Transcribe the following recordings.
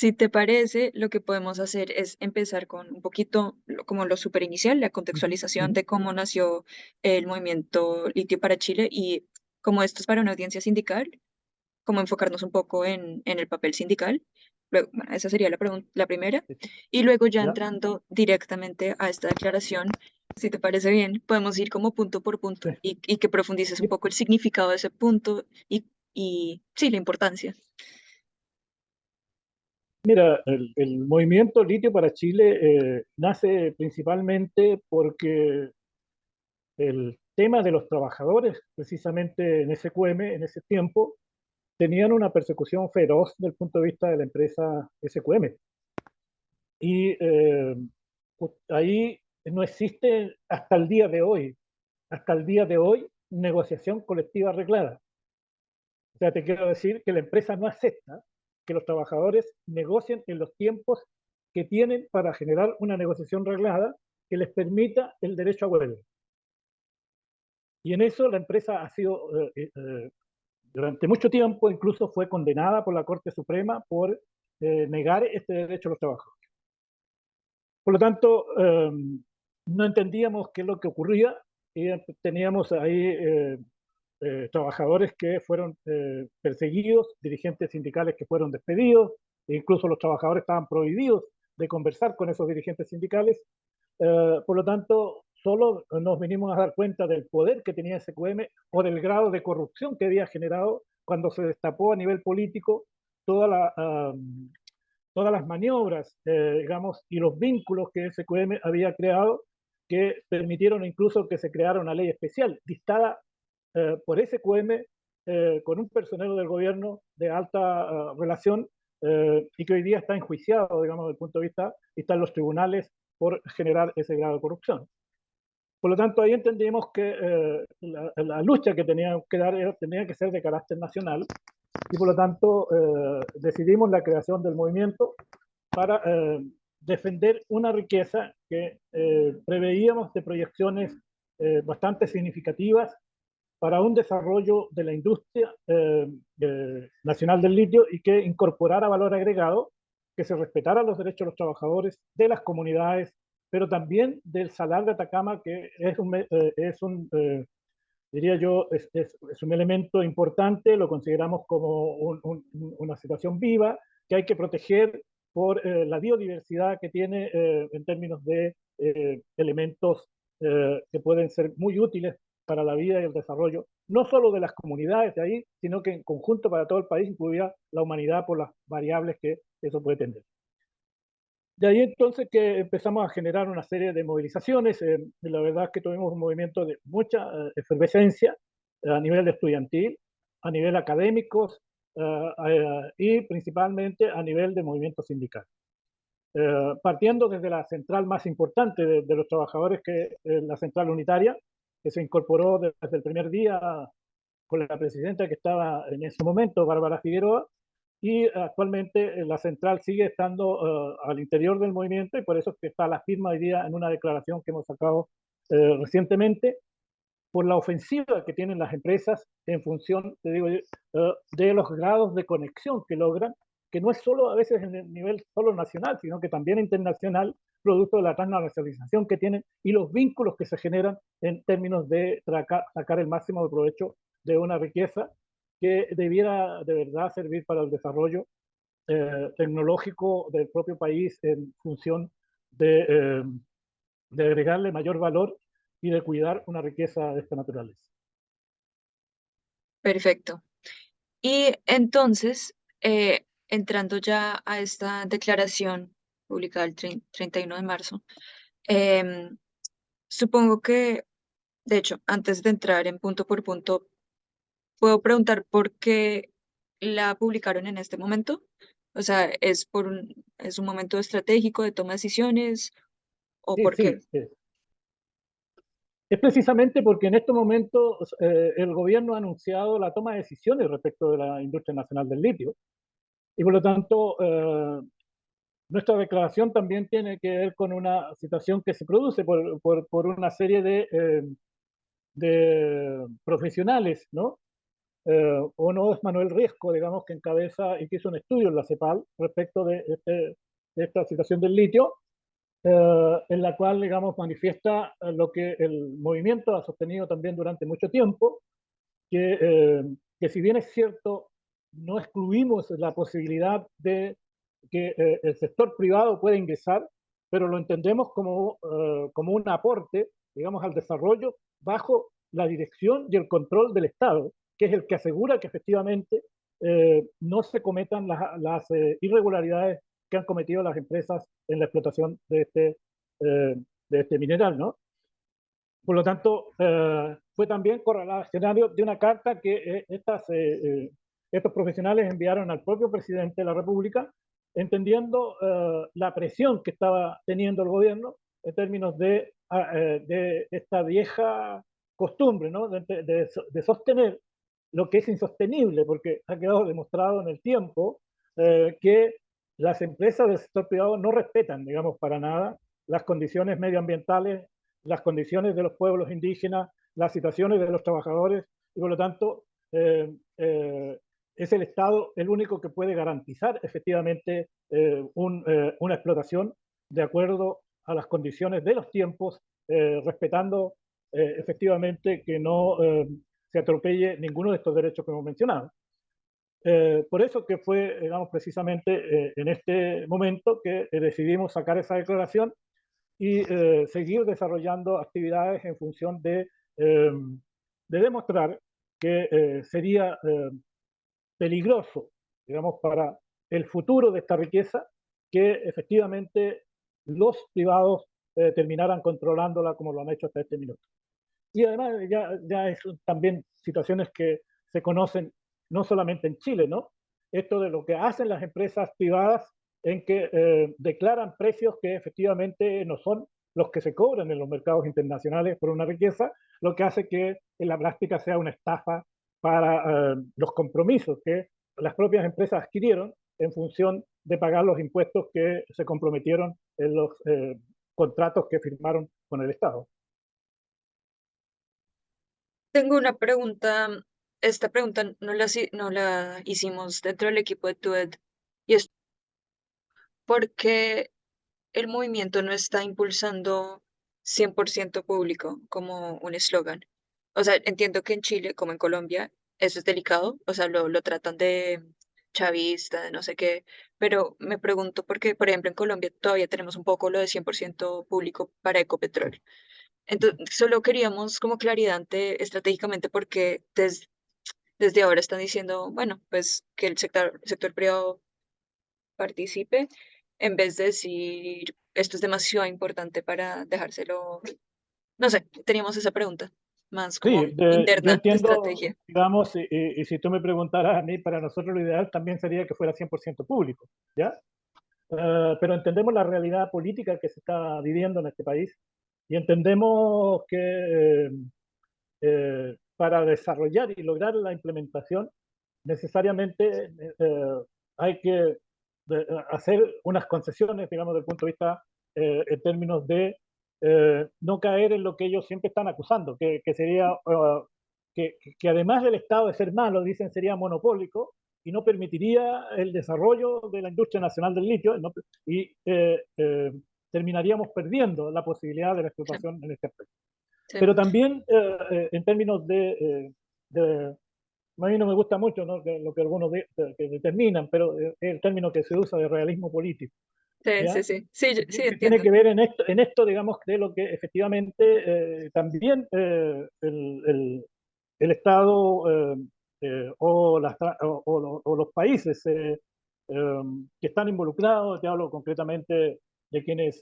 Si te parece, lo que podemos hacer es empezar con un poquito como lo super inicial, la Ujú, contextualización ujú. de cómo nació el movimiento Litio para Chile y como esto es para una audiencia sindical, como enfocarnos un poco en el papel sindical. Luego, bueno, esa sería la primera. Sí, sí. Y luego ya ¿Ya? entrando directamente a esta declaración, si te parece bien, podemos ir como punto por punto Sí. y que profundices un Sí. poco el significado de ese punto y sí, la importancia. Mira, el movimiento Litio para Chile nace principalmente porque el tema de los trabajadores, precisamente en SQM, en ese tiempo, tenían una persecución feroz desde el punto de vista de la empresa SQM. Y ahí no existe hasta el día de hoy, negociación colectiva arreglada. O sea, te quiero decir que la empresa no acepta que los trabajadores negocien en los tiempos que tienen para generar una negociación reglada que les permita el derecho a huelga. Y en eso la empresa ha sido, durante mucho tiempo, incluso fue condenada por la Corte Suprema por negar este derecho a los trabajadores. Por lo tanto, no entendíamos qué es lo que ocurría y teníamos ahí trabajadores que fueron perseguidos, dirigentes sindicales que fueron despedidos, e incluso los trabajadores estaban prohibidos de conversar con esos dirigentes sindicales. Por lo tanto, solo nos vinimos a dar cuenta del poder que tenía SQM o del grado de corrupción que había generado cuando se destapó a nivel político toda todas las maniobras, digamos, y los vínculos que SQM había creado que permitieron incluso que se creara una ley especial dictada por SQM con un personero del gobierno de alta relación y que hoy día está enjuiciado, digamos, desde el punto de vista, y está en los tribunales por generar ese grado de corrupción. Por lo tanto, ahí entendimos que la lucha que tenía que dar tenía que ser de carácter nacional y por lo tanto decidimos la creación del movimiento para defender una riqueza que preveíamos de proyecciones bastante significativas para un desarrollo de la industria nacional del litio y que incorporara valor agregado, que se respetara los derechos de los trabajadores, de las comunidades, pero también del Salar de Atacama, que diría yo, es un elemento importante, lo consideramos como una situación viva que hay que proteger por la biodiversidad que tiene en términos de elementos que pueden ser muy útiles para la vida y el desarrollo, no solo de las comunidades de ahí, sino que en conjunto para todo el país, incluida la humanidad por las variables que eso puede tener. De ahí entonces que empezamos a generar una serie de movilizaciones. La verdad es que tuvimos un movimiento de mucha efervescencia a nivel estudiantil, a nivel académicos y principalmente a nivel de movimiento sindical. Partiendo desde la central más importante de los trabajadores, que es la central unitaria, que se incorporó desde el primer día con la presidenta que estaba en ese momento, Bárbara Figueroa, y actualmente la central sigue estando al interior del movimiento y por eso es que está la firma hoy día en una declaración que hemos sacado recientemente por la ofensiva que tienen las empresas en función, te digo, de los grados de conexión que logran, que no es solo a veces en el nivel solo nacional, sino que también internacional, producto de la transnacionalización que tienen y los vínculos que se generan en términos de sacar el máximo de provecho de una riqueza que debiera de verdad servir para el desarrollo tecnológico del propio país en función de, eh, de agregarle mayor valor y de cuidar una riqueza de esta naturaleza. Perfecto. Y entonces, entrando ya a esta declaración publicada el 31 de marzo, em, supongo que, de hecho, antes de entrar en punto por punto, puedo preguntar por qué la publicaron en este momento. O sea, es un momento estratégico de toma de decisiones o Sí, por qué? sí. Es precisamente porque en estos momentos el gobierno ha anunciado la toma de decisiones respecto de la industria nacional del litio y por lo tanto nuestra declaración también tiene que ver con una situación que se produce por una serie de profesionales, ¿no? o no es Manuel Riesco, digamos, que encabeza y que hizo un estudio en la CEPAL respecto de esta situación del litio, en la cual, digamos, manifiesta lo que el movimiento ha sostenido también durante mucho tiempo, que, que si bien es cierto, no excluimos la posibilidad de que el sector privado pueda ingresar, pero lo entendemos como un aporte, digamos, al desarrollo bajo la dirección y el control del Estado, que es el que asegura que efectivamente no se cometan las irregularidades que han cometido las empresas en la explotación de este mineral, ¿no? Por lo tanto, fue también correlacionario de una carta que estos profesionales enviaron al propio presidente de la República, entendiendo la presión que estaba teniendo el gobierno en términos de esta vieja costumbre, ¿no? De sostener lo que es insostenible, porque ha quedado demostrado en el tiempo que las empresas del sector privado no respetan, digamos, para nada las condiciones medioambientales, las condiciones de los pueblos indígenas, las situaciones de los trabajadores, y por lo tanto es el Estado el único que puede garantizar efectivamente una explotación de acuerdo a las condiciones de los tiempos, respetando efectivamente que no se atropelle ninguno de estos derechos que hemos mencionado. Por eso que fue, digamos, precisamente en este momento que decidimos sacar esa declaración y seguir desarrollando actividades en función de demostrar que sería peligroso, digamos, para el futuro de esta riqueza que efectivamente los privados terminaran controlándola como lo han hecho hasta este minuto. Y además ya es también situaciones que se conocen no solamente en Chile, ¿no? Esto de lo que hacen las empresas privadas en que declaran precios que efectivamente no son los que se cobran en los mercados internacionales por una riqueza, lo que hace que en la práctica sea una estafa para los compromisos que las propias empresas adquirieron en función de pagar los impuestos que se comprometieron en los contratos que firmaron con el Estado. Tengo una pregunta. Esta pregunta no la hicimos dentro del equipo de TUED y es ¿por qué el movimiento no está impulsando 100% público como un eslogan? O sea, entiendo que en Chile, como en Colombia, eso es delicado, o sea, lo tratan de chavista, de no sé qué, pero me pregunto por qué, por ejemplo, en Colombia todavía tenemos un poco lo de 100% público para Ecopetrol. Entonces, solo queríamos como claridad estratégicamente porque desde ahora están diciendo, bueno, pues que el sector privado participe, en vez de decir esto es demasiado importante para dejárselo. No sé, teníamos esa pregunta, más como Sí, yo interna de entiendo, estrategia. digamos, y si tú me preguntaras a mí, para nosotros lo ideal también sería que fuera 100% público, ¿ya? Pero entendemos la realidad política que se está viviendo en este país y entendemos que para desarrollar y lograr la implementación necesariamente hay que hacer unas concesiones, digamos, desde el punto de vista en términos de no caer en lo que ellos siempre están acusando, que sería que además del Estado de ser malo, dicen sería monopólico y no permitiría el desarrollo de la industria nacional del litio ¿no? Y terminaríamos perdiendo la posibilidad de la Sí, explotación en este aspecto. sí. Pero también en términos de a mí no me gusta mucho, ¿no? Lo que algunos que determinan, pero es el término que se usa de realismo político, Sí, sí, ¿ya? sí, sí, sí, Que tiene entiendo. que ver en esto, digamos, de lo que efectivamente también el Estado o los países que están involucrados, te hablo concretamente de quienes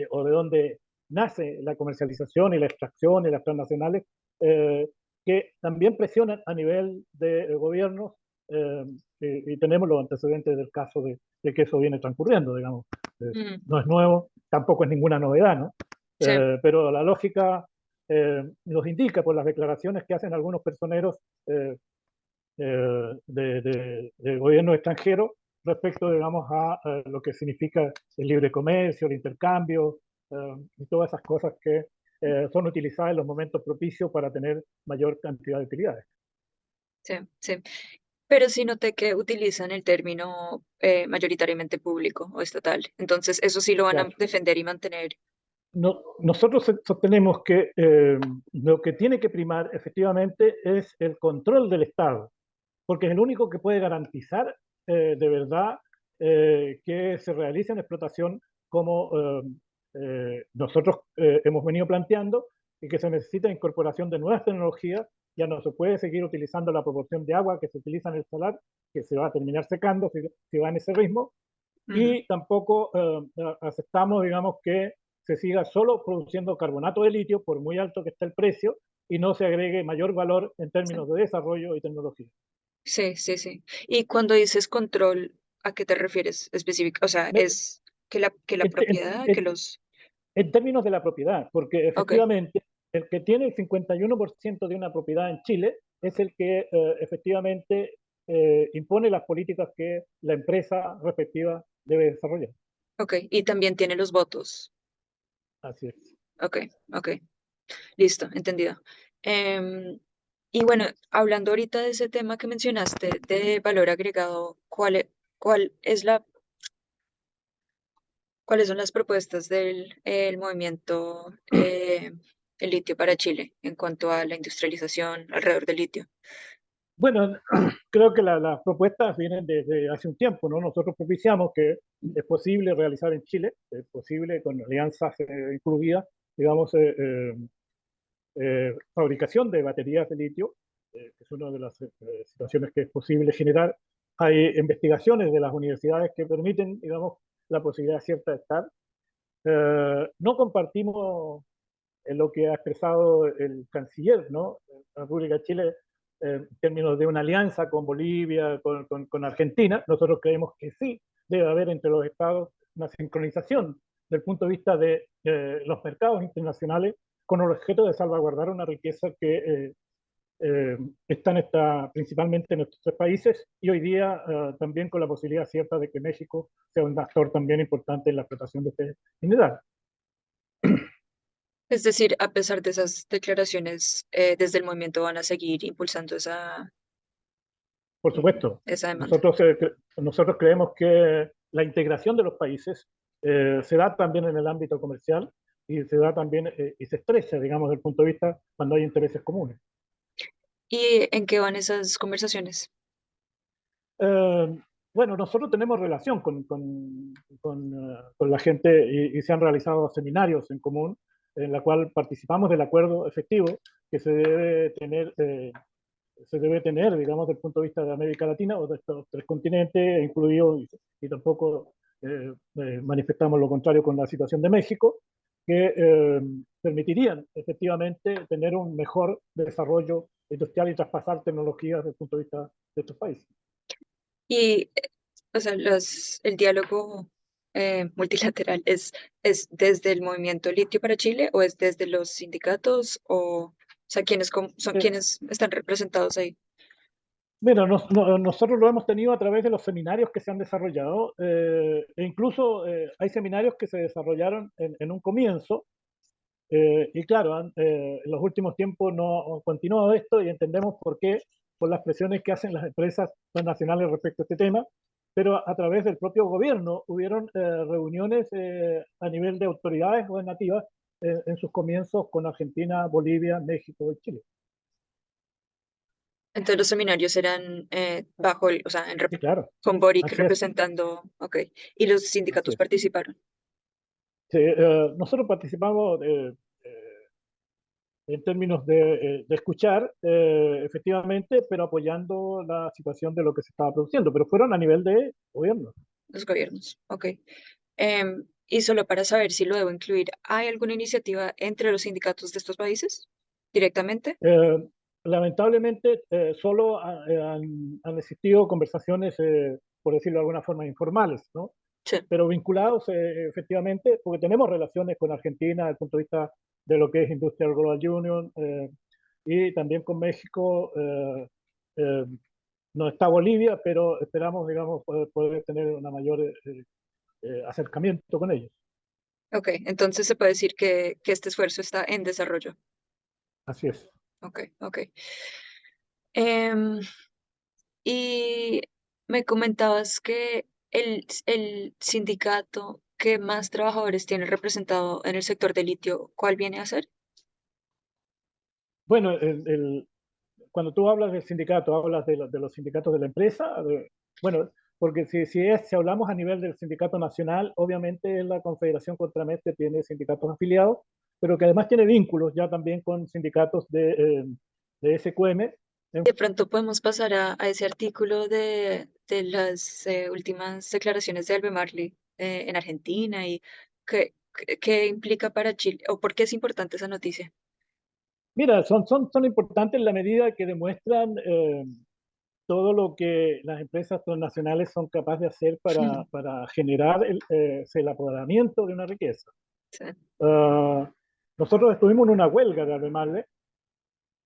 o de dónde nace la comercialización y la extracción y las transnacionales, que también presionan a nivel de gobiernos y tenemos los antecedentes del caso de que eso viene transcurriendo, digamos. Mm, No es nuevo, tampoco es ninguna novedad, ¿no? sí, Pero la lógica nos indica por las declaraciones que hacen algunos personeros de gobierno extranjero respecto, digamos, a lo que significa el libre comercio, el intercambio y todas esas cosas que son utilizadas en los momentos propicios para tener mayor cantidad de utilidades. sí, sí. Pero sí noté que utilizan el término mayoritariamente público o estatal. Entonces, eso sí lo van a Claro. defender y mantener. Nosotros sostenemos que lo que tiene que primar efectivamente es el control del Estado, porque es el único que puede garantizar de verdad que se realice una explotación como nosotros hemos venido planteando y que se necesita incorporación de nuevas tecnologías. Ya no se puede seguir utilizando la proporción de agua que se utiliza en el solar, que se va a terminar secando si va en ese ritmo, Ujú, y tampoco aceptamos, digamos, que se siga solo produciendo carbonato de litio, por muy alto que esté el precio, y no se agregue mayor valor en sí, términos de desarrollo y tecnología. sí, sí, sí. Y cuando dices control, ¿a qué te refieres específico? O sea, ¿es que la En, propiedad, que en- los... en términos de la propiedad, porque Ok, efectivamente el que tiene el 51% de una propiedad en Chile es el que efectivamente impone las políticas que la empresa respectiva debe desarrollar. ok. Y también tiene los votos. Así es. Ok, ok. Listo, entendido. Em, y bueno, hablando ahorita de ese tema que mencionaste de valor agregado, cuál es cuáles son las propuestas del el movimiento el litio para Chile en cuanto a la industrialización alrededor del litio? Bueno, creo que las propuestas vienen desde hace un tiempo, ¿no? Nosotros propiciamos que es posible realizar en Chile, es posible con alianzas incluidas, digamos, fabricación de baterías de litio, que es una de las situaciones que es posible generar. Hay investigaciones de las universidades que permiten, digamos, la posibilidad cierta de estar. No compartimos lo que ha expresado el canciller, ¿no? La República de Chile, en términos de una alianza con Bolivia, con Argentina. Nosotros creemos que sí debe haber entre los estados una sincronización del punto de vista de los mercados internacionales con el objeto de salvaguardar una riqueza que eh, está principalmente en nuestros tres países y hoy día también con la posibilidad cierta de que México sea un actor también importante en la explotación de este mineral. Es decir, a pesar de esas declaraciones, desde el movimiento van a seguir impulsando Por supuesto, esa demanda. nosotros creemos que la integración de los países se da también en el ámbito comercial y se da también y se estrecha, digamos, desde el punto de vista cuando hay intereses comunes. ¿Y en qué van esas conversaciones? Eh, bueno, nosotros tenemos relación con la gente y se han realizado seminarios en común en la cual participamos del acuerdo efectivo que se debe tener, digamos, desde el punto de vista de América Latina o de estos tres continentes, incluido, y tampoco manifestamos lo contrario con la situación de México, que permitirían efectivamente tener un mejor desarrollo industrial y traspasar tecnologías desde el punto de vista de estos países. Y, o sea, el diálogo multilateral es desde el movimiento Litio para Chile o es desde los sindicatos o sea, son Eh, quienes están representados ahí. Mira, nosotros lo hemos tenido a través de los seminarios que se han desarrollado, e incluso hay seminarios que se desarrollaron en un comienzo. Y claro, en los últimos tiempos no ha continuado esto y entendemos por qué, por las presiones que hacen las empresas transnacionales respecto a este tema, pero a través del propio gobierno hubieron reuniones a nivel de autoridades gobernativas en sus comienzos con Argentina, Bolivia, México y Chile. Entonces los seminarios eran bajo el, o sea, Sí, claro, con Boric así es, representando, ok, y los así sindicatos es. participaron. Sí, nosotros participamos en términos de escuchar, efectivamente, pero apoyando la situación de lo que se estaba produciendo, pero fueron a nivel de gobierno. Los gobiernos, ok. Y solo para saber si lo debo incluir, ¿hay alguna iniciativa entre los sindicatos de estos países directamente? Eh, Lamentablemente, solo han existido conversaciones, por decirlo de alguna forma, informales, ¿no? Sí. Pero vinculados efectivamente, porque tenemos relaciones con Argentina desde el punto de vista de lo que es Industrial Global Union y también con México. Eh, no está Bolivia, pero esperamos, digamos, poder tener una mayor acercamiento con ellos. Ok, entonces se puede decir que este esfuerzo está en desarrollo. Así es. Ok, ok. Em, y me comentabas que el sindicato que más trabajadores tiene representado en el sector de litio, ¿cuál viene a ser? Bueno, cuando tú hablas del sindicato, hablas de los sindicatos de la empresa. Bueno, porque si hablamos a nivel del sindicato nacional, obviamente es la Confederación Contramet que tiene sindicatos afiliados, pero que además tiene vínculos ya también con sindicatos de SQM. De pronto podemos pasar a ese artículo de las últimas declaraciones de Albemarle en Argentina y qué implica para Chile o por qué es importante esa noticia. Mira, son importantes en la medida que demuestran todo lo que las empresas transnacionales son capaces de hacer para generar el apoderamiento de una riqueza. Sí, Uh, Nosotros estuvimos en una huelga de Albemarle,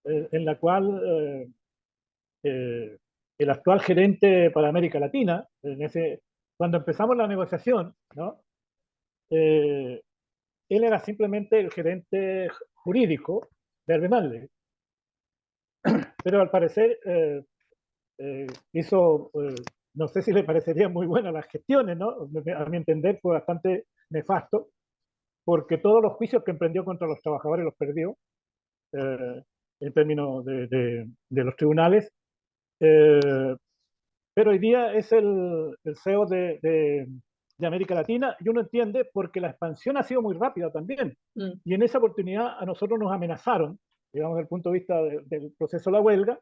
en la cual eh, el actual gerente para América Latina, cuando empezamos la negociación, ¿no? Eh, él era simplemente el gerente jurídico de Albemarle, pero al parecer hizo, no sé si le parecerían muy buenas las gestiones, ¿no? A mi entender fue bastante nefasto, porque todos los juicios que emprendió contra los trabajadores los perdió, eh, en términos de los tribunales. Eh, pero hoy día es el CEO de América Latina, y uno entiende porque la expansión ha sido muy rápida también. mm, Y en esa oportunidad a nosotros nos amenazaron, digamos, desde el punto de vista del proceso de la huelga,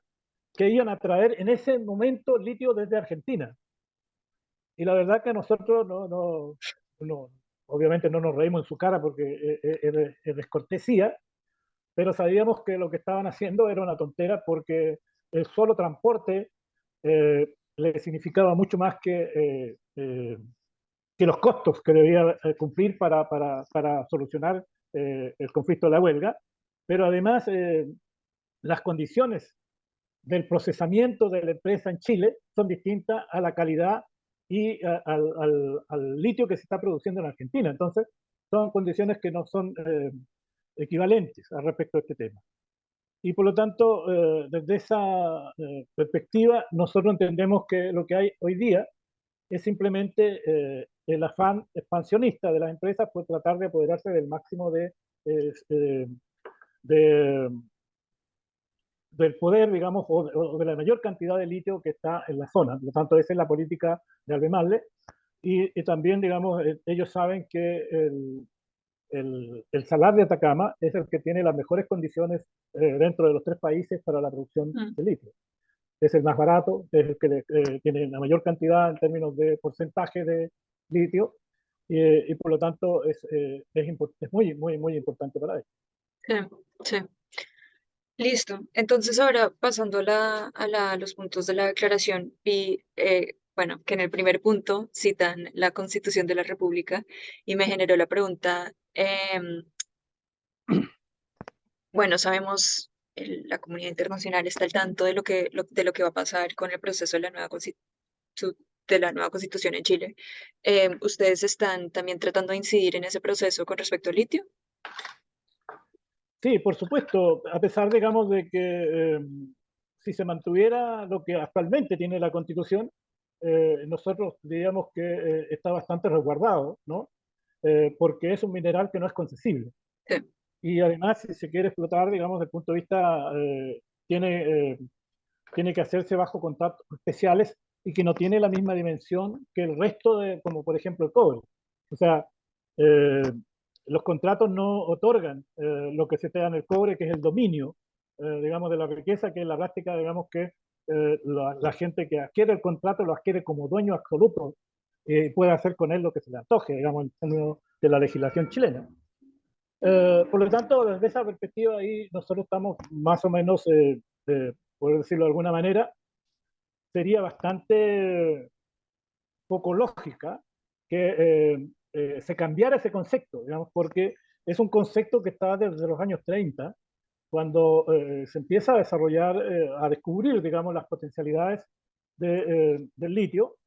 que iban a traer en ese momento litio desde Argentina. Y la verdad que nosotros no, obviamente no nos reímos en su cara porque es descortesía, pero sabíamos que lo que estaban haciendo era una tontera porque el solo transporte le significaba mucho más que los costos que debía cumplir para solucionar el conflicto de la huelga, pero además las condiciones del procesamiento de la empresa en Chile son distintas a la calidad y al litio que se está produciendo en Argentina. Entonces, son condiciones que no son equivalentes al respecto de este tema. Y por lo tanto, desde esa perspectiva, nosotros entendemos que lo que hay hoy día es simplemente el afán expansionista de las empresas por tratar de apoderarse del máximo de, del poder, digamos, o de la mayor cantidad de litio que está en la zona. Por lo tanto, esa es la política de Albemarle. Y también, digamos, ellos saben que el salar de Atacama es el que tiene las mejores condiciones dentro de los tres países para la producción mm. de litio. Es el más barato, es el que tiene la mayor cantidad en términos de porcentaje de litio, y por lo tanto es muy, muy, muy importante para ellos. Sí, sí. Listo. Entonces ahora pasando a los puntos de la declaración, vi, bueno, que en el primer punto citan la Constitución de la República y me generó la pregunta, bueno, sabemos, la comunidad internacional está al tanto de de lo que va a pasar con el proceso de la de la nueva constitución en Chile. ¿Ustedes están también tratando de incidir en ese proceso con respecto al litio? Sí, por supuesto, a pesar, digamos, de que si se mantuviera lo que actualmente tiene la Constitución, nosotros diríamos que está bastante resguardado, ¿no? Porque es un mineral que no es concesible. Sí. Y además, si se quiere explotar, digamos, desde el punto de vista, tiene que hacerse bajo contratos especiales y que no tiene la misma dimensión que el resto de, como por ejemplo el cobre. O sea, eh, los contratos no otorgan lo que se te da en el cobre, que es el dominio, digamos, de la riqueza, que es la práctica, digamos, que la gente que adquiere el contrato lo adquiere como dueño absoluto y puede hacer con él lo que se le antoje, digamos, en términos de la legislación chilena. Por lo tanto, desde esa perspectiva ahí nosotros estamos más o menos, por decirlo de alguna manera, sería bastante poco lógica que se cambiara ese concepto, digamos, porque es un concepto que está desde los años 30, cuando se empieza a desarrollar, a descubrir, digamos, las potencialidades del litio,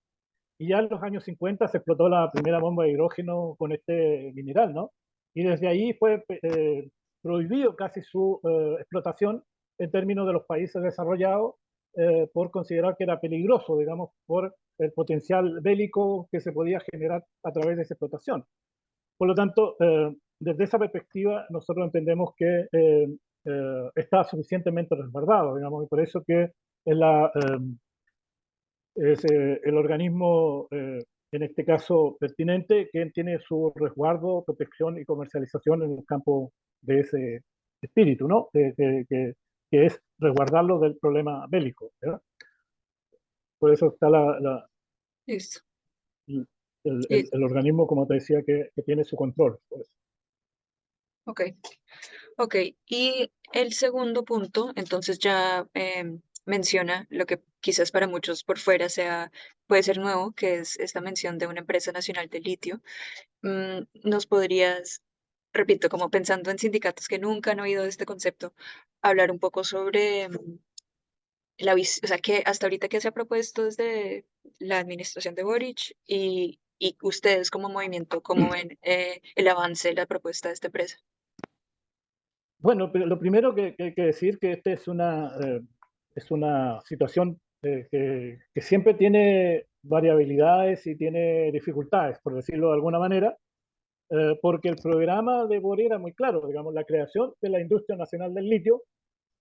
y ya en los años 50 se explotó la primera bomba de hidrógeno con este mineral, ¿no? Y desde ahí fue prohibido casi su explotación en términos de los países desarrollados, por considerar que era peligroso, digamos, por el potencial bélico que se podía generar a través de esa explotación. Por lo tanto, desde esa perspectiva, nosotros entendemos que está suficientemente resguardado, digamos, y por eso que es, el organismo, en este caso pertinente, quien tiene su resguardo, protección y comercialización en el campo de ese espíritu, ¿no? Que es resguardarlo del problema bélico, ¿verdad? Por eso está Listo. el, Listo. el organismo, como te decía, que tiene su control. Pues. Ok. Ok, y el segundo punto, entonces ya menciona lo que quizás para muchos por fuera sea, puede ser nuevo, que es esta mención de una empresa nacional de litio. ¿Nos podrías, repito, como pensando en sindicatos que nunca han oído de este concepto, hablar un poco sobre o sea, que hasta ahorita que se ha propuesto desde la administración de Boric y ustedes como movimiento, cómo ven el avance de la propuesta de esta empresa? Bueno, pero lo primero que hay que decir que esta es una situación que siempre tiene variabilidades y tiene dificultades, por decirlo de alguna manera, porque el programa de Boric era muy claro, digamos, la creación de la industria nacional del litio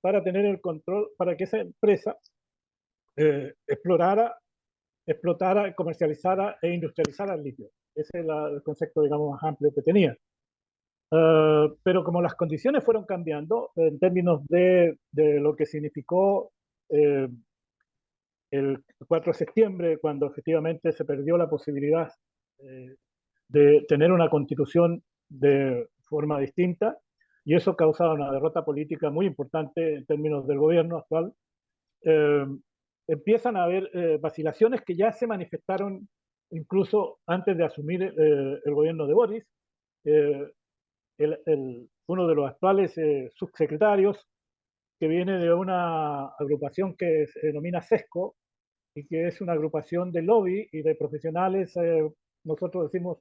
para tener el control, para que esa empresa explotara, comercializara e industrializara el litio. Ese es el concepto, digamos, más amplio que tenía. Pero como las condiciones fueron cambiando en términos de lo que significó eh, el 4 de septiembre, cuando efectivamente se perdió la posibilidad eh, de tener una constitución de forma distinta, y eso causaba una derrota política muy importante en términos del gobierno actual, eh, empiezan a haber vacilaciones que ya se manifestaron incluso antes de asumir el gobierno de Boris. Eh, uno de los actuales subsecretarios, que viene de una agrupación que se denomina SESCO y que es una agrupación de lobby y de profesionales, nosotros decimos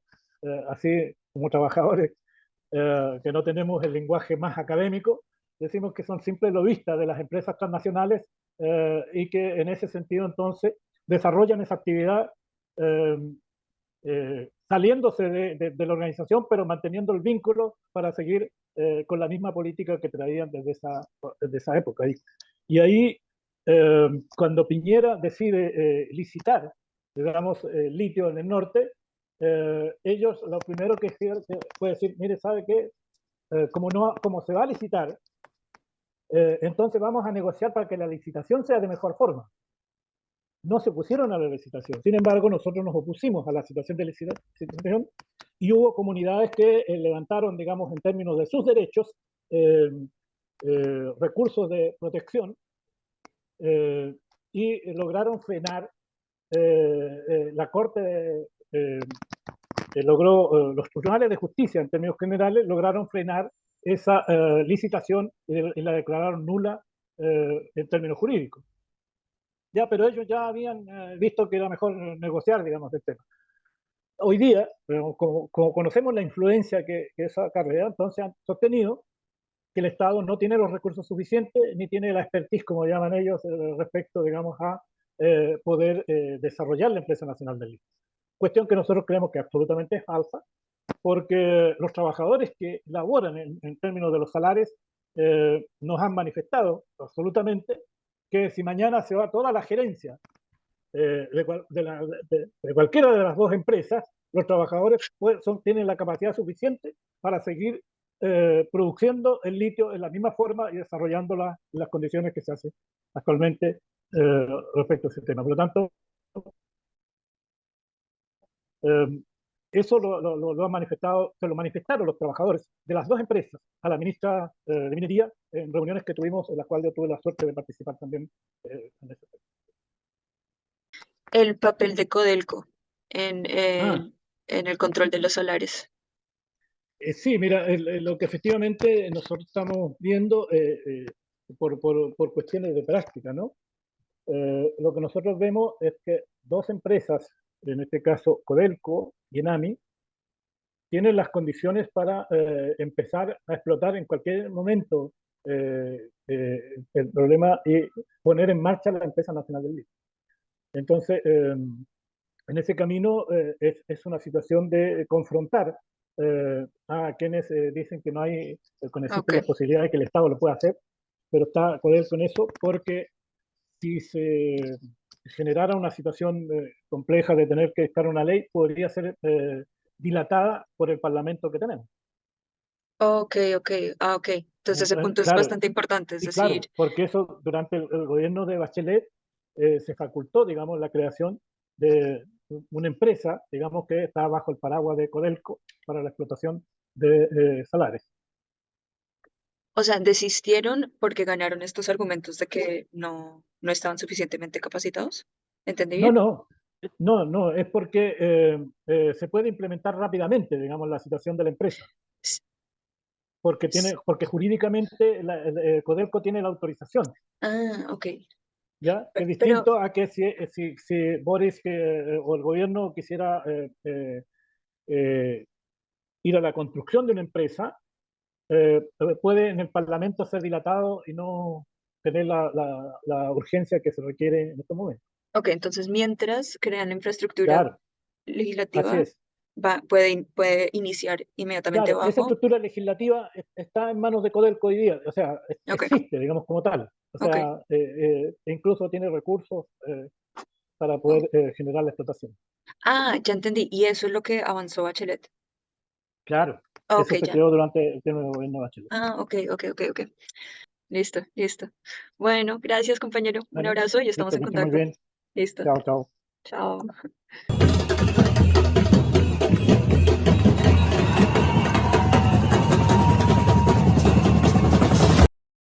así como trabajadores, que no tenemos el lenguaje más académico, decimos que son simples lobistas de las empresas transnacionales y que en ese sentido entonces desarrollan esa actividad eh, saliéndose de la organización, pero manteniendo el vínculo para seguir con la misma política que traían desde esa época. Y ahí, cuando Piñera decide licitar, digamos, litio en el norte, ellos lo primero que fue decir, mire, ¿sabe qué? Como, no, como se va a licitar, entonces vamos a negociar para que la licitación sea de mejor forma. No se opusieron a la licitación. Sin embargo, nosotros nos opusimos a la situación de licitación y hubo comunidades que levantaron, digamos, en términos de sus derechos, eh, recursos de protección eh, y lograron frenar la Corte, los tribunales de justicia, en términos generales, lograron frenar esa licitación y la declararon nula en términos jurídicos. Ya, pero ellos ya habían visto que era mejor negociar, digamos, el tema. Hoy día, como conocemos la influencia que eso acarrea, entonces han sostenido que el Estado no tiene los recursos suficientes ni tiene la expertise, como llaman ellos, respecto, digamos, a poder desarrollar la empresa nacional del litio. Cuestión que nosotros creemos que absolutamente es falsa, porque los trabajadores que laboran en términos de los salarios nos han manifestado absolutamente que si mañana se va toda la gerencia de cualquiera de las dos empresas, los trabajadores tienen la capacidad suficiente para seguir produciendo el litio en la misma forma y desarrollando las condiciones que se hacen actualmente respecto a ese tema. Por lo tanto, eh, eso lo han manifestado, se lo manifestaron los trabajadores de las dos empresas a la ministra de Minería en reuniones que tuvimos, en las cuales yo tuve la suerte de participar también en ese tema. El papel de Codelco en, Ah, en el control de los solares. Sí, mira, lo que efectivamente nosotros estamos viendo por cuestiones de práctica, ¿no? Lo que nosotros vemos es que dos empresas, en este caso Codelco y Enami, tienen las condiciones para empezar a explotar en cualquier momento el problema y poner en marcha la empresa nacional del litio. Entonces, en ese camino es una situación de confrontar a quienes dicen que no hay, que no existen Ok, las posibilidades de que el Estado lo pueda hacer, pero está Codelco en eso porque si se generara una situación compleja de tener que dictar una ley, podría ser dilatada por el Parlamento que tenemos. ok, ok, ok. Entonces ese Entonces, punto es claro, bastante importante, es y claro, decir, porque eso durante el gobierno de Bachelet se facultó, digamos, la creación de una empresa, digamos, que está bajo el paraguas de Codelco para la explotación de salares. o sea, desistieron porque ganaron estos argumentos de que no estaban suficientemente capacitados. ¿Entendí No, bien? no, no, es porque se puede implementar rápidamente, digamos, la situación de la empresa, S- porque s- porque jurídicamente Codelco tiene la autorización. Ah, ok. ¿Ya? Que es Pero, distinto a que si Boris o el gobierno quisiera eh, ir a la construcción de una empresa, puede en el Parlamento ser dilatado y no tener la urgencia que se requiere en estos momentos. ok, entonces mientras crean la infraestructura Claro, así legislativa, es. puede iniciar inmediatamente Claro, esa abajo. estructura legislativa está en manos de Codelco hoy día, o sea, Ok, existe, digamos, como tal. O ok. sea, e incluso tiene recursos para Oh. poder generar la explotación. Ah, ya entendí. Y eso es lo que avanzó Bachelet. Claro, Ok, eso se ya. creó durante el tiempo del gobierno de Bachelet. Ah, ok, ok, ok, ok. Listo, listo. Bueno, gracias, compañero. Un Bueno, abrazo y estamos listo, en que esté muy contacto. bien. Listo. Chao, chao. Chao.